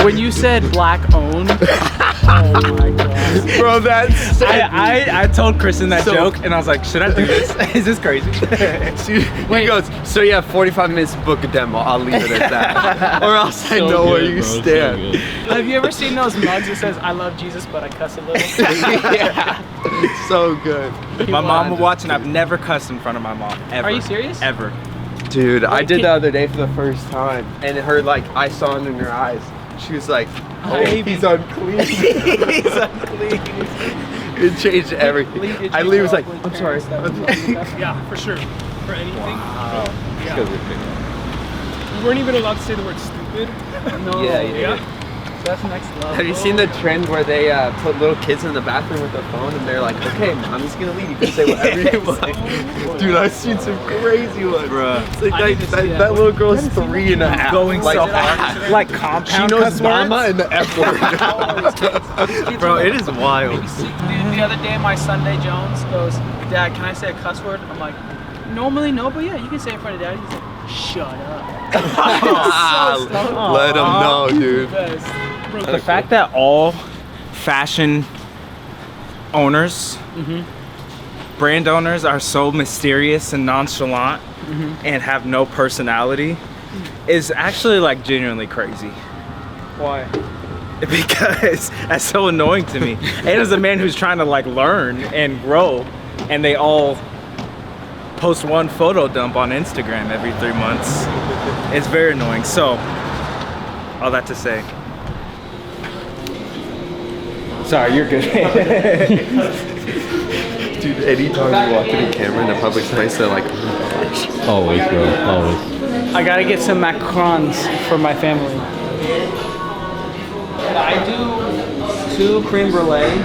When you said black owned, oh my god, bro, that's. I told Kristen that joke, and I was like, should I do this? Is this crazy? He goes, so you have 45 minutes to book a demo. I'll leave it at that, or else I know where you stand. Have you ever seen those mugs that says "I love Jesus, but I cuss a little"? Yeah, it's so good. My mom will watch, and I've never cussed in front of my mom ever. Are you serious? Ever. Dude, I did the other day for the first time, and her I saw it in her eyes. She was like, "Oh, he's unclean." He's unclean. It changed everything. I was like, "I'm sorry." Yeah, for sure. For anything. Wow. Yeah. We weren't even allowed to say the word stupid. No. Yeah. That's next level. Have you seen the trend where they put little kids in the bathroom with their phone and they're like, okay, I'm just gonna leave. You can say whatever you want. Dude, I've seen some crazy ones. Bruh. It's like that little girl is 3.5. Going like, so hard. Like compound she knows cuss mama words? and the F word. Bro, it is wild. The other day, my son Day Jones goes, "Dad, can I say a cuss word?" I'm like, "Normally no, but yeah, you can say it in front of Dad." He's like, "Shut up." Let him know, dude. The fact that all fashion owners, brand owners are so mysterious and nonchalant and have no personality is actually like genuinely crazy. Why? Because that's so annoying to me. And as a man who's trying to like learn and grow, and they all post one photo dump on Instagram every 3 months, it's very annoying. So, all that to say. Sorry, you're good. Dude, anytime you walk in a camera in a public place, they're like, always, bro, always. I gotta get some macarons for my family. I do 2 creme brulee,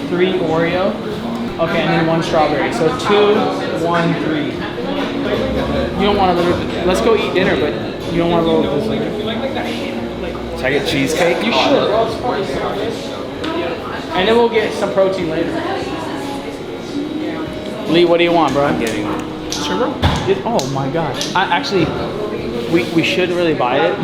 3 Oreo, okay, and then 1 strawberry. So 2, 1, 3. You don't want to literally, let's go eat dinner, but you don't want to go with this. Should I get cheesecake? You should, bro. It's fine. And then we'll get some protein later. Lee, what do you want, bro? I'm getting Sugar? Oh my gosh. Actually, we should really buy it.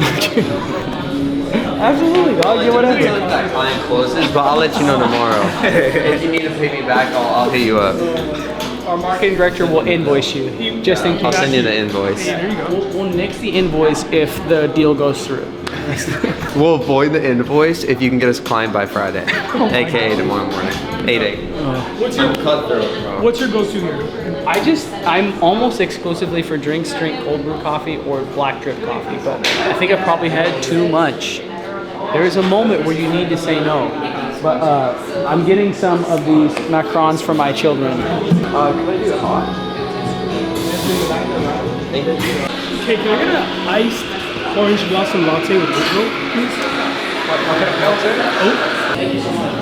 Absolutely, dog. Get whatever. that client closes, but I'll let you know tomorrow. If you need to pay me back, I'll hit you up. Our marketing director will invoice you, just in case. I'll send you the invoice. We'll nix the invoice if the deal goes through. We'll avoid the invoice if you can get us client by Friday, aka tomorrow morning, 8/8. What's your go-to here? I'm almost exclusively for drinks, drink cold brew coffee or black drip coffee, but I think I've probably had too much. There is a moment where you need to say no. But I'm getting some of these macarons for my children. Can I do it hot? Thank you. Okay, can I get an iced orange blossom latte with oat milk, please? Thank you so much.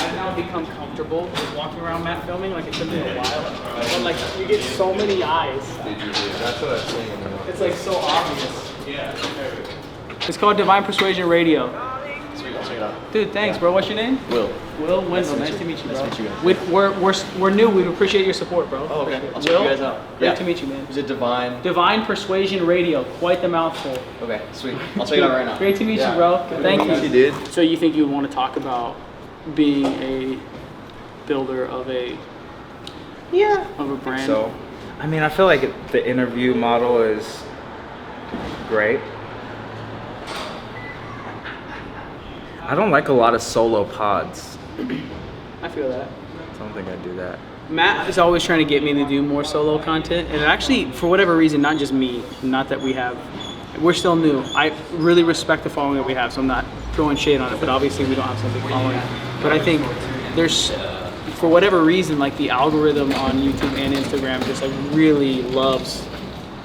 I've now become comfortable with walking around Matt filming like it took me a while. But like you get so many eyes. That's what I was saying. It's like so obvious. Yeah. It's called Divine Persuasion Radio. Sweet, I'll check it out. Dude, thanks, bro. What's your name? Will. Will Wendell. Nice to meet you, bro. Nice to meet you guys. We're new. We appreciate your support, bro. Oh, okay. I'll check you guys out. Great to meet you, man. Is it Divine? Divine Persuasion Radio. Quite the mouthful. Okay, sweet. I'll check it out right now. Great to meet you, bro. Thank you. dude. So you think you would want to talk about being a builder of a of a brand? So, I mean, I feel like the interview model is great. I don't like a lot of solo pods. I feel that. I don't think I'd do that. Matt is always trying to get me to do more solo content, and actually, for whatever reason, not just me, not that we're still new. I really respect the following that we have, so I'm not throwing shade on it, but obviously we don't have some big following. But I think there's, for whatever reason, like the algorithm on YouTube and Instagram just like really loves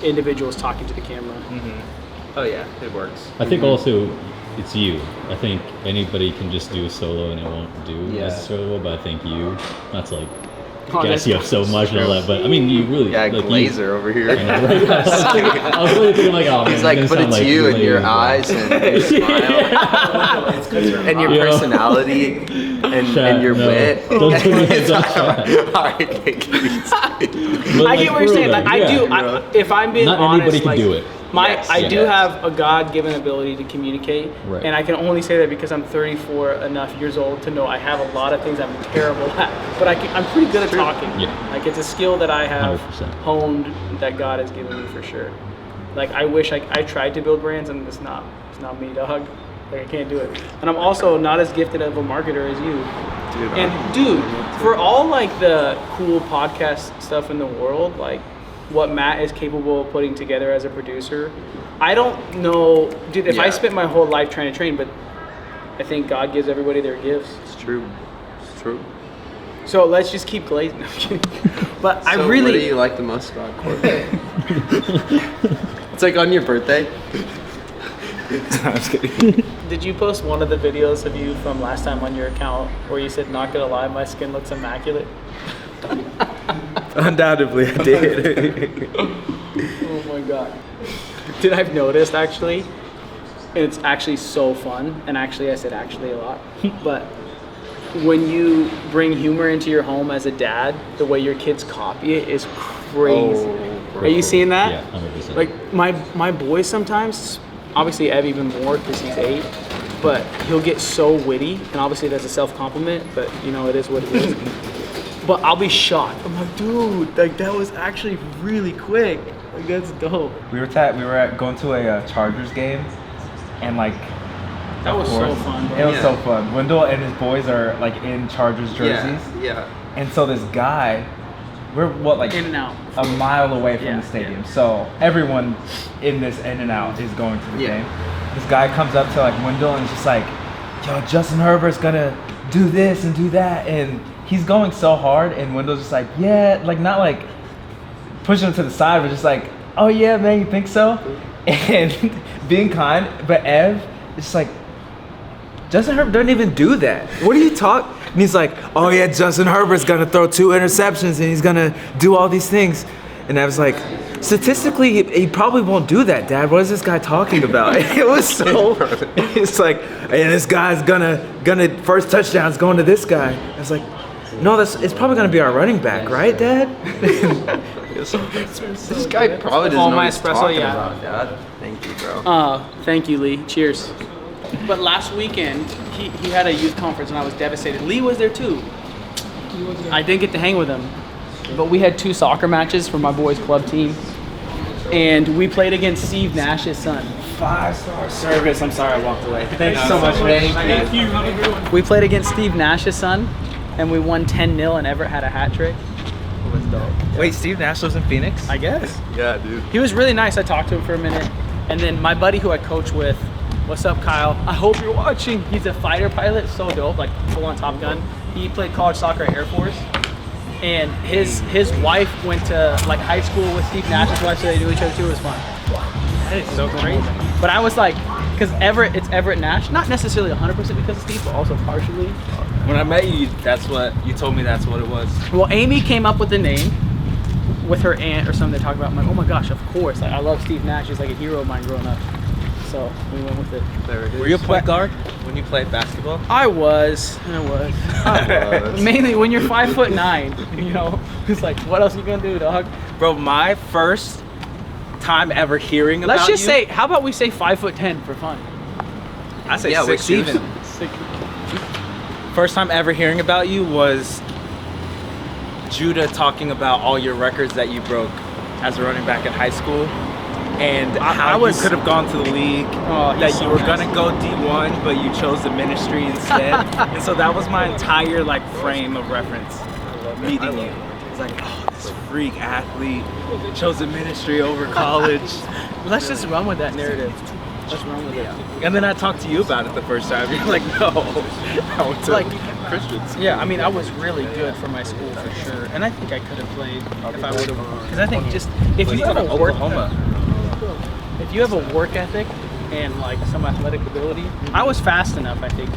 individuals talking to the camera. Mm-hmm. Oh yeah, it works. I think also it's you. I think anybody can just do a solo and it won't do as a solo, but I think you, not to like gas you up so much and all that, but I mean you really Yeah, like Glazer over here. I know, right? I was really thinking like, oh man, He's like, but it's like you and your Glazer, eyes and your smile and your personality and your wit. Don't do it. Alright, take it easy. But, I get what you're saying. Like, I do. yeah. If I'm being Not honest, anybody can like, do it. I do have a God-given ability to communicate, Right. and I can only say that because I'm 34 enough years old to know I have a lot of things I'm terrible at, but I'm pretty good at talking. Yeah. Like it's a skill that I have 100%. honed that God has given me for sure. Like I wish I tried to build brands, and it's not me, dog. Like I can't do it. And I'm also not as gifted of a marketer as you. Dude, for all like the cool podcast stuff in the world, like what Matt is capable of putting together as a producer, I don't know, dude. If I spent my whole life trying to train, but I think God gives everybody their gifts. It's true. It's true. So let's just keep glazing. No, I'm kidding. But I So really. what do you like the most about Corb? It's like on your birthday. I'm just kidding. Did you post one of the videos of you from last time on your account where you said, "Not gonna lie, my skin looks immaculate"? Undoubtedly, I did. Oh my god. Did I've noticed actually, and it's actually so fun, and actually I said actually a lot, but when you bring humor into your home as a dad, the way your kids copy it is crazy. Are you seeing that? Yeah, 100%. Like my boys sometimes, obviously Ev even more because he's 8, but he'll get so witty, and obviously that's a self-compliment, but you know, it is what it is. But I'll be shocked. I'm like, dude, like that was actually really quick. Like that's dope. We were going to a Chargers game, and like That was so course, fun, bro. It was so fun. Wendell and his boys are like in Chargers jerseys, Yeah. and so this guy, we're what like In and out. a mile away from Yeah, the stadium. So everyone in this in and out is going to the game. This guy comes up to like Wendell and is just like, "Yo, Justin Herbert's gonna do this and do that," and he's going so hard, and Wendell's just like, "Yeah," like not like pushing him to the side, but just like, "Oh yeah, man, you think so?" And being kind, but Ev is just like, Justin Herbert doesn't even do that. What are you talking? And he's like, "Oh yeah, Justin Herbert's gonna throw 2 interceptions and he's gonna do all these things." And I was like, statistically, he probably won't do that, Dad. What is this guy talking about? It was so. It's like, and this guy's gonna first touchdown's going to this guy. I was like, no, it's probably gonna be our running back, right, Dad? This guy probably doesn't know my what he's espresso, talking yeah. about, Dad. Thank you, bro. Thank you, Lee. Cheers. But last weekend, he had a youth conference and I was devastated. Lee was there too. I didn't get to hang with him. But we had 2 soccer matches for my boys' club team. And we played against Steve Nash's son. 5-star service. I'm sorry I walked away. Thanks so much, man. Thank you. Have a good one. We played against Steve Nash's son, and we won 10-0, and Everett had a hat trick. It was dope. Wait, Steve Nash lives in Phoenix? I guess. Yeah, dude. He was really nice. I talked to him for a minute. And then my buddy who I coach with, what's up, Kyle? I hope you're watching. He's a fighter pilot, so dope, like full on Top Gun. He played college soccer at Air Force. And his wife went to like high school with Steve Nash's wife, so they knew each other too. It was fun. That is so crazy. But I was like, because it's Everett Nash, not necessarily 100% because of Steve, but also partially. When I met you, you told me that's what it was. Well, Amy came up with the name with her aunt or something. They talked about. I'm like, oh my gosh, of course. Like, I love Steve Nash. He's like a hero of mine growing up. So we went with it. There it is. Were you a point guard when you played basketball? I was. Mainly when you're 5'9", you know, it's like, what else are you gonna do, dog? Bro, my first time ever hearing about Let's just you, say, how about we say 5'10" for fun? I say Yeah, 6 wait, even. First time ever hearing about you was Judah talking about all your records that you broke as a running back in high school. And how you could have gone to the league, that you were gonna go D1, but you chose the ministry instead. And so that was my entire like frame of reference meeting you. It's like, oh, this freak athlete chose the ministry over college. Let's just run with that narrative. Let's run with it. And then I talked to you about it the first time. You're like, no, I went to Like, Christians. yeah, I mean, I was really good for my school for sure, and I think I could have played if I would have. Because I think just if you have a work ethic and like some athletic ability, I was fast enough. I think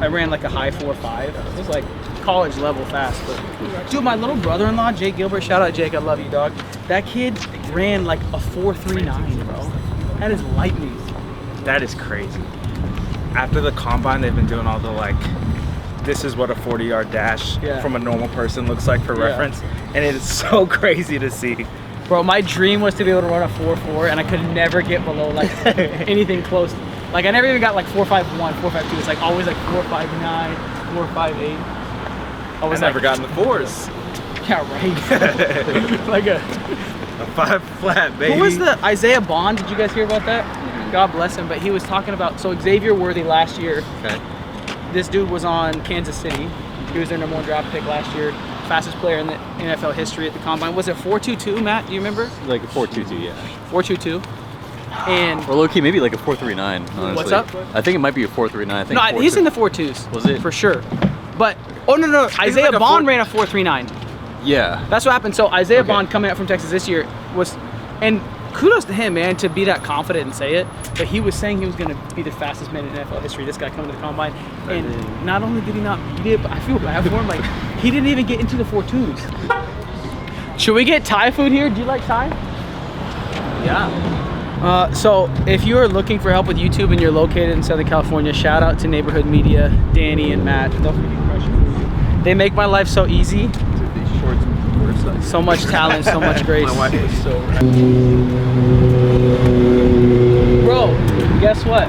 I ran like a high 4.5. It was like college level fast. But dude, my little brother-in-law, Jake Gilbert, shout out Jake, I love you, dog. That kid ran like a 4.39, bro. That is lightning. That is crazy. After the combine, they've been doing all the like, this is what a 40-yard dash from a normal person looks like for reference. And it is so crazy to see. Bro, my dream was to be able to run a 4.4, and I could never get below like anything close. Like I never even got like 4.51, 4.52. It's like always like 4.59, 4.58. I was never gotten the 4s. Yeah, right. Like a 5 flat, baby. Who was the Isaiah Bond? Did you guys hear about that? God bless him. But he was talking about, so Xavier Worthy last year. Okay. This dude was on Kansas City. He was their #1 draft pick last year. Fastest player in the NFL history at the combine. Was it 4.22, Matt? Do you remember? Like a 4.22, yeah. 4.22. And Or low key, maybe like a 4.39. Honestly. What's up? I think it might be a 4.39. I think. no, he's in the 4.2s. Was it? For sure. But no. Isaiah like a Bond 4 ran a 4.39. Yeah. That's what happened. So Isaiah Okay. Bond coming up from Texas this year was, and kudos to him, man, to be that confident and say it. But he was saying he was going to be the fastest man in NFL history. This guy coming to the combine, and not only did he not beat it, but I feel bad for him. Like he didn't even get into the 4.2s. Should we get Thai food here? Do you like Thai? Yeah. So if you are looking for help with YouTube and you're located in Southern California, shout out to Neighborhood Media, Danny and Matt. They'll freaking crush it for you. They make my life so easy. Dude, these shorts were such. So much talent, so much grace. My wife was so right. Bro, guess what?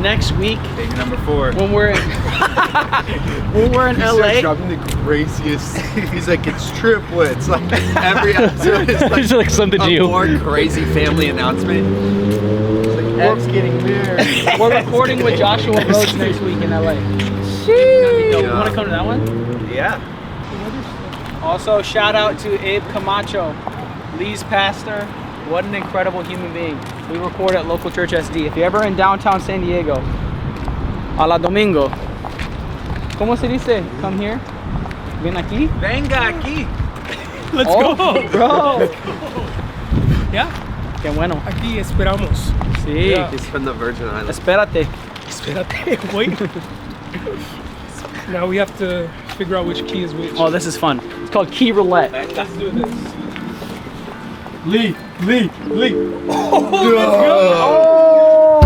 Next week, Baby number 4. when we're in, when we're in He's LA, dropping the craziest. He's like, it's triplets. Like every episode is like, It's like something a new. more crazy family announcement. It's like Ed's getting married. we're recording with Joshua Rhodes next week in LA. You want to come to that one? Yeah. Also, shout out to Abe Camacho, Lee's pastor. What an incredible human being. We record at local church SD. If you're ever in downtown San Diego, a la domingo. ¿Cómo se dice? Come here. Ven aquí. Venga aquí. Let's Oh, go. bro. Yeah. Qué bueno. Aquí esperamos. Sí. Yeah. He's from the Virgin Islands. Espérate. Espérate, wait. Now we have to figure out which key is which. Oh, this is fun. It's called key roulette. Let's do this. Lee. Oh!